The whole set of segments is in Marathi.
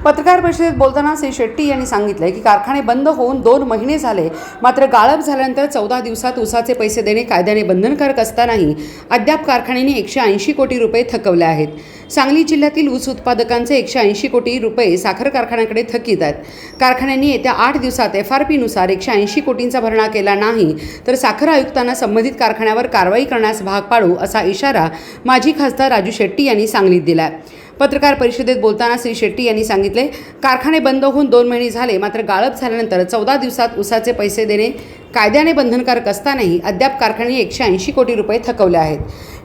पत्रकार परिषदेत बोलताना श्री शेट्टी यांनी सांगितले की कारखाने बंद होऊन 2 महिने झाले, मात्र गाळप झाल्यानंतर 14 दिवसात ऊसाचे पैसे देणे कायद्याने बंधनकारक असतानाही अद्याप कारखान्यांनी 180 कोटी रुपये थकवले आहेत. सांगली जिल्ह्यातील ऊस उत्पादकांचे 180 कोटी रुपये साखर कारखान्याकडे थकीत आहेत. कारखान्यांनी येत्या 8 दिवसात FRP नुसार 180 कोटींचा भरणा केला नाही तर साखर आयुक्तांना संबंधित कारखान्यावर कारवाई करण्यास भाग पाडू असा इशारा माजी खासदार राजू शेट्टी यांनी सांगलीत दिला. पत्रकार परिषदेत बोलताना श्री शेट्टी यांनी सांगितले, कारखाने बंद होऊन 2 महिने झाले, मात्र गाळप झाल्यानंतर 14 दिवसात ऊसाचे पैसे देणे कायद्याने बंधनकारक असतानाही अद्याप कारखान्यांनी 180 कोटी रुपये थकवले आहेत.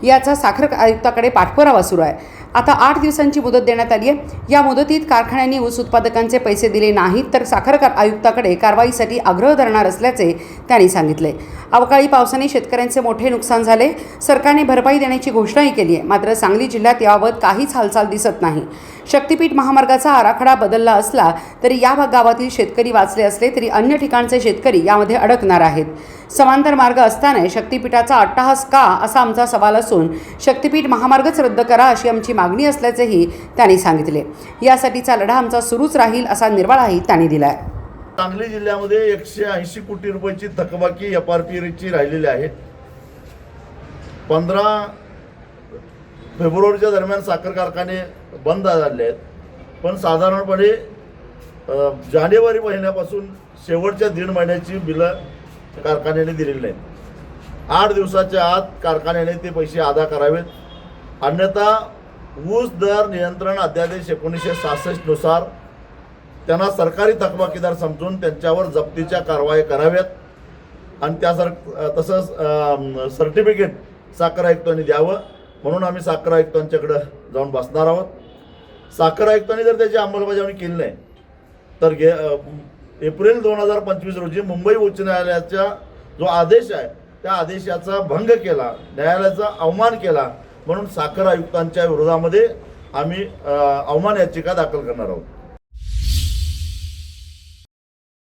याचा साखर आयुक्ताकडे पाठपुरावा सुरू आहे. आता 8 दिवसांची मुदत देण्यात आली आहे. या मुदतीत कारखान्यांनी ऊस उत्पादकांचे पैसे दिले नाहीत तर साखर आयुक्ताकडे कारवाईसाठी आग्रह धरणार असल्याचे त्यांनी सांगितले. अवकाळी पावसाने शेतकऱ्यांचे मोठे नुकसान झाले. सरकारने भरपाई देण्याची घोषणाही केली आहे, मात्र सांगली जिल्ह्यात याबाबत काहीच हालचाल दिसत नाही. शक्तीपीठ महामार्गाचा आराखडा बदलला असला तरी या गावातील शेतकरी वाचले असले तरी अन्य ठिकाणचे शेतकरी यामध्ये अडकणार आहेत. समांतर मार्ग असताना शक्तीपीठाचा अट्टहास का असा आमचा सवाल असून शक्तीपीठ महामार्गच रद्द करा अशी आमची मागणी असल्याचेही त्यांनी सांगितले. यासाठीचा लढा आमचा सुरूच राहील असा निर्वाळाही त्यांनी दिला आहे. सांगली जिल्ह्यामध्ये 180 कोटी रुपयाची थकबाकी FRPची राहिलेली आहे. 15 फेब्रुवारीच्या दरम्यान साखर कारखाने बंद झाले आहेत, पण साधारणपणे जानेवारी महिन्यापासून शेवटच्या 1.5 महिन्याची बिलं कारखान्याने दिलेली नाहीत. 8 दिवसाच्या आत कारखान्याने ते पैसे अदा करावेत, अन्यथा ऊस दर नियंत्रण अध्यादेश 1966 नुसार त्यांना सरकारी थकबाकीदार समजून त्यांच्यावर जप्तीच्या कारवाई कराव्यात आणि तसंच सर्टिफिकेट साखर आयुक्तांनी द्यावं म्हणून आम्ही साखर आयुक्तांच्याकडं जाऊन बसणार आहोत. साखर आयुक्तांनी जर त्याची अंमलबजावणी केली नाही तर एप्रिल 2025 रोजी मुंबई उच्च न्यायालयाचा जो आदेश आहे त्या आदेशाचा भंग केला, न्यायालयाचा अवमान केला म्हणून साखर आयुक्तांच्या विरोधामध्ये आम्ही अवमान याचिका दाखल करणार आहोत.